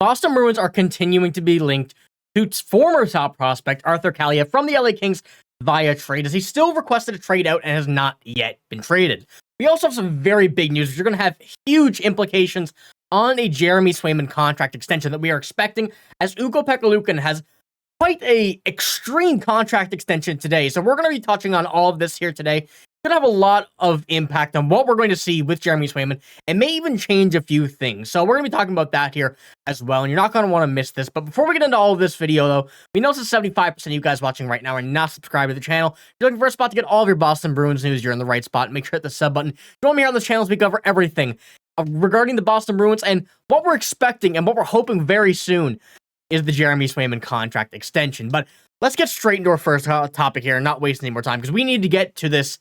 Boston Bruins are continuing to be linked to former top prospect Arthur Kaliyev from the LA Kings via trade, as he still requested a trade out and has not yet been traded. We also have some very big news, which are going to have huge implications on a Jeremy Swayman contract extension that we are expecting, as Ukko-Pekka Luukkonen has quite a extreme contract extension today. So we're going to be touching on all of this here today. It's going to have a lot of impact on what we're going to see with Jeremy Swayman, and may even change a few things. So we're going to be talking about that here as well, and you're not going to want to miss this. But before we get into all of this video, though, we know that 75% of you guys watching right now are not subscribed to the channel. If you're looking for a spot to get all of your Boston Bruins news, you're in the right spot. Make sure to hit the sub button. Join me here on this channel as we cover everything regarding the Boston Bruins, and what we're expecting and what we're hoping very soon is the Jeremy Swayman contract extension. But let's get straight into our first topic here and not waste any more time, because we need to get to this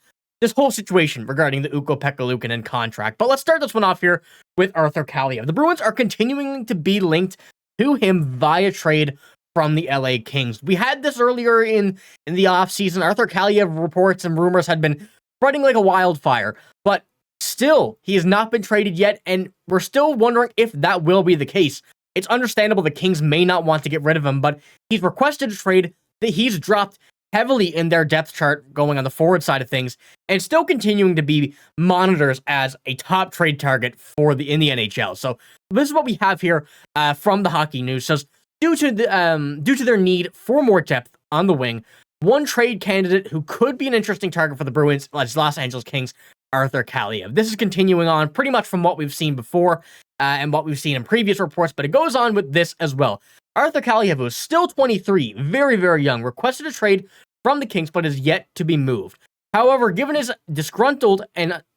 whole situation regarding the Ukko-Pekka Luukkonen contract. But let's start this one off here with Arthur Kaliyev. The Bruins are continuing to be linked to him via trade from the LA Kings. We had this earlier in the offseason. Arthur Kaliyev reports and rumors had been spreading like a wildfire, but still, he has not been traded yet, and we're still wondering if that will be the case. It's understandable the Kings may not want to get rid of him, but he's requested a trade, that he's dropped heavily in their depth chart going on the forward side of things, and still continuing to be monitored as a top trade target in the NHL. So this is what we have here from the Hockey News. Says due to their need for more depth on the wing, one trade candidate who could be an interesting target for the Bruins is Los Angeles Kings Arthur Kaliyev. This is continuing on pretty much from what we've seen before and what we've seen in previous reports, but it goes on with this as well. Arthur Kaliyev, who is still 23, very, very young, requested a trade from the Kings, but is yet to be moved. However, given his disgruntlement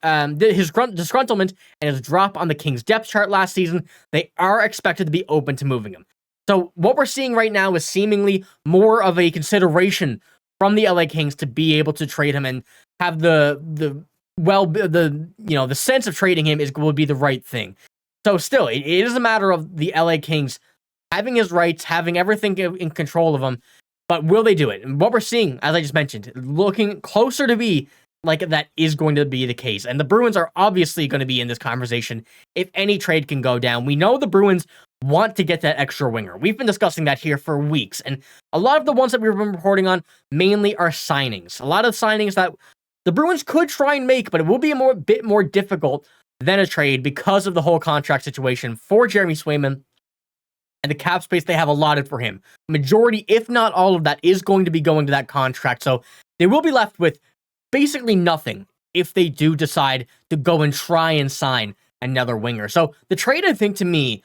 and his drop on the Kings depth chart last season, they are expected to be open to moving him. So what we're seeing right now is seemingly more of a consideration from the LA Kings to be able to trade him and have the sense of trading him would be the right thing. So still, it is a matter of the LA Kings having his rights, having everything in control of him, but will they do it? And what we're seeing, as I just mentioned, looking closer to be like that is going to be the case. And the Bruins are obviously going to be in this conversation if any trade can go down. We know the Bruins want to get that extra winger. We've been discussing that here for weeks, and a lot of the ones that we've been reporting on mainly are signings. A lot of signings that the Bruins could try and make, but it will be a bit more difficult than a trade because of the whole contract situation for Jeremy Swayman and the cap space they have allotted for him. Majority, if not all of that, is going to be going to that contract. So they will be left with basically nothing if they do decide to go and try and sign another winger. So the trade, I think, to me,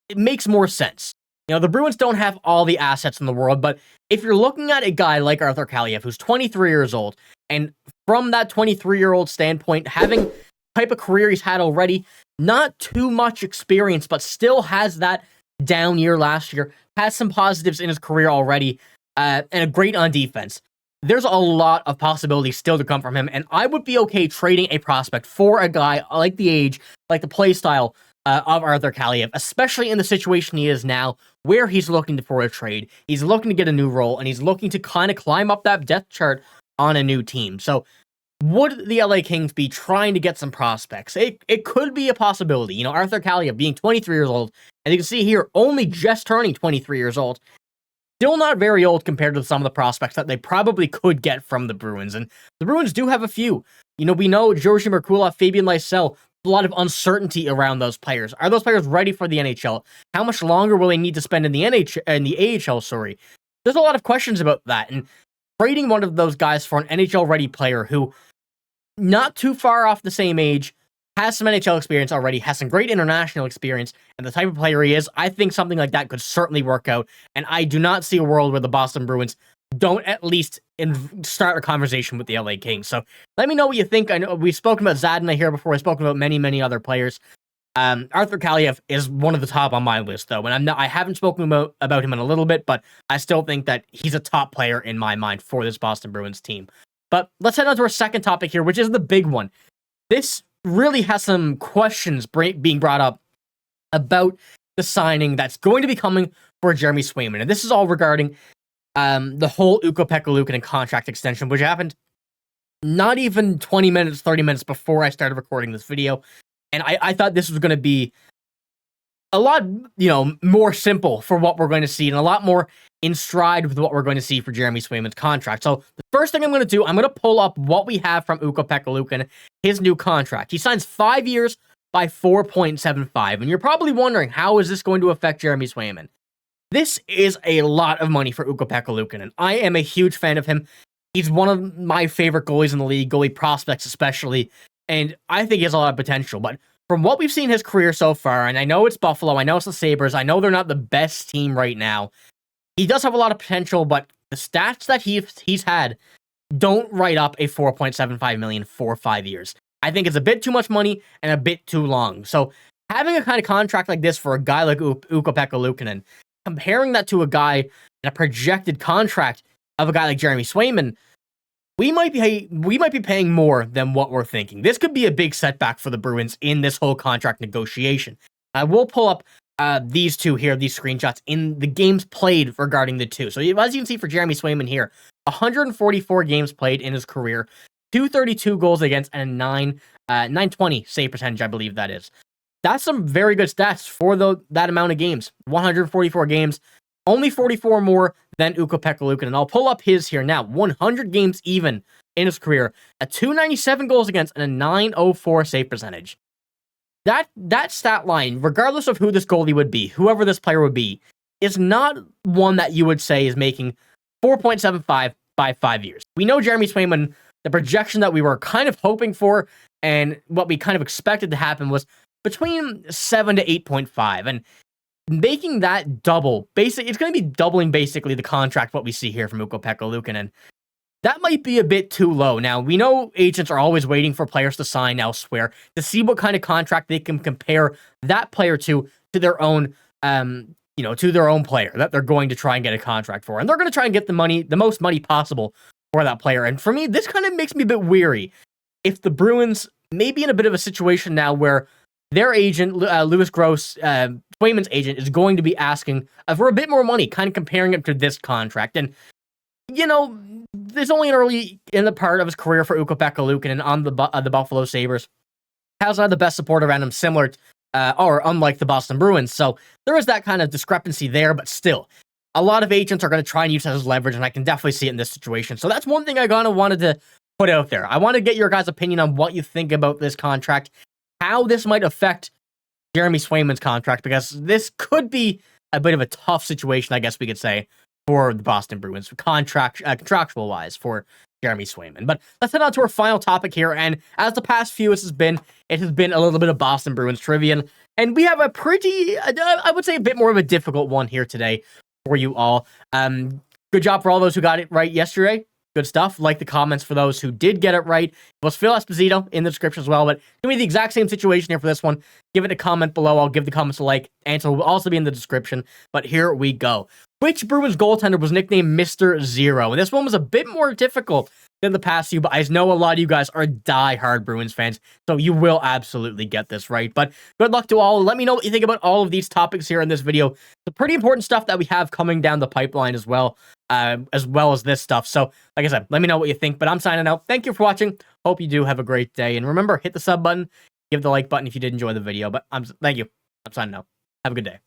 it makes more sense. You know, the Bruins don't have all the assets in the world, but if you're looking at a guy like Arthur Kaliyev, who's 23 years old, and from that 23-year-old standpoint, having the type of career he's had already, not too much experience, but still has that down year last year, has some positives in his career already, and a great on defense. There's a lot of possibilities still to come from him, and I would be okay trading a prospect for a guy like the age, like the play style of Arthur Kaliyev, especially in the situation he is now, where he's looking for a trade. He's looking to get a new role, and he's looking to kind of climb up that depth chart on a new team. So would the LA Kings be trying to get some prospects? It could be a possibility. You know, Arthur Kaliyev being 23 years old, and you can see here, only just turning 23 years old, still not very old compared to some of the prospects that they probably could get from the Bruins. And the Bruins do have a few. You know, we know Georgi Merkulov, Fabian Lysell, a lot of uncertainty around those players. Are those players ready for the NHL? How much longer will they need to spend in the AHL, sorry. There's a lot of questions about that, and trading one of those guys for an NHL-ready player who, not too far off the same age, has some NHL experience already, has some great international experience, and the type of player he is, I think something like that could certainly work out, and I do not see a world where the Boston Bruins don't at least start a conversation with the LA Kings. So let me know what you think. I know we've spoken about Zadina here before. I've spoken about many, many other players. Arthur Kaliyev is one of the top on my list, though, and I haven't spoken about him in a little bit, but I still think that he's a top player in my mind for this Boston Bruins team. But let's head on to our second topic here, which is the big one. This really has some questions being brought up about the signing that's going to be coming for Jeremy Swayman, and this is all regarding the whole Ukko-Pekka Luukkonen contract extension, which happened not even 20 minutes, 30 minutes before I started recording this video. And I thought this was going to be a lot, more simple for what we're going to see and a lot more in stride with what we're going to see for Jeremy Swayman's contract. So the first thing I'm going to do, I'm going to pull up what we have from Ukko-Pekka Luukkonen, his new contract. He signs 5 years by 4.75. And you're probably wondering, how is this going to affect Jeremy Swayman? This is a lot of money for Ukko-Pekka Luukkonen. I am a huge fan of him. He's one of my favorite goalies in the league, goalie prospects especially, and I think he has a lot of potential. But from what we've seen his career so far, and I know it's Buffalo, I know it's the Sabres, I know they're not the best team right now, he does have a lot of potential, but the stats that he's had don't write up a $4.75 million for 5 years. I think it's a bit too much money and a bit too long. So having a kind of contract like this for a guy like Ukko-Pekka Luukkonen, comparing that to a guy in a projected contract of a guy like Jeremy Swayman, we might be paying more than what we're thinking. This could be a big setback for the Bruins in this whole contract negotiation. I will pull up these two here, these screenshots in the games played regarding the two. So as you can see for Jeremy Swayman here, 144 games played in his career, 232 goals against, and a 920 save percentage, I believe that is. That's some very good stats for that amount of games. 144 games, only 44 more than Ukko-Pekka Luukkonen. And I'll pull up his here now. 100 games even in his career, a 297 goals against, and a 904 save percentage. That stat line, regardless of who this goalie would be, whoever this player would be, is not one that you would say is making 4.75 by 5 years. We know Jeremy Swayman, the projection that we were kind of hoping for and what we kind of expected to happen was between 7 to 8.5. And making that double, basically, it's going to be doubling basically the contract, what we see here from Ukko-Pekka Luukkonen. That might be a bit too low. Now, we know agents are always waiting for players to sign elsewhere to see what kind of contract they can compare that player to their own, to their own player that they're going to try and get a contract for. And they're going to try and get the most money possible for that player. And for me, this kind of makes me a bit weary. If the Bruins may be in a bit of a situation now where their agent, Louis Gross, Swayman's agent, is going to be asking for a bit more money, kind of comparing it to this contract. And, there's only an early in the part of his career for Ukko-Pekka Luukkonen on the Buffalo Sabres. Has not the best support around him, similar or unlike the Boston Bruins. So there is that kind of discrepancy there, but still, a lot of agents are going to try and use that as leverage, and I can definitely see it in this situation. So that's one thing I kind of wanted to put out there. I want to get your guys' opinion on what you think about this contract, how this might affect Jeremy Swayman's contract, because this could be a bit of a tough situation, I guess we could say, for the Boston Bruins, contractual-wise for Jeremy Swayman. But let's head on to our final topic here, and as the past few it has been a little bit of Boston Bruins trivia, and we have a pretty, I would say a bit more of a difficult one here today for you all. Good job for all those who got it right yesterday. Good stuff. Like the comments for those who did get it right. It was Phil Esposito in the description as well, but give me the exact same situation here for this one. Give it a comment below. I'll give the comments a like. Answer will also be in the description, but here we go. Which Bruins goaltender was nicknamed Mr. Zero? And this one was a bit more difficult than the past few, but I know a lot of you guys are die-hard Bruins fans, so you will absolutely get this right. But good luck to all. Let me know what you think about all of these topics here in this video. The pretty important stuff that we have coming down the pipeline as well as this stuff. So, like I said, let me know what you think, but I'm signing out. Thank you for watching. Hope you do have a great day. And remember, hit the sub button, give the like button if you did enjoy the video, but thank you. I'm signing out. Have a good day.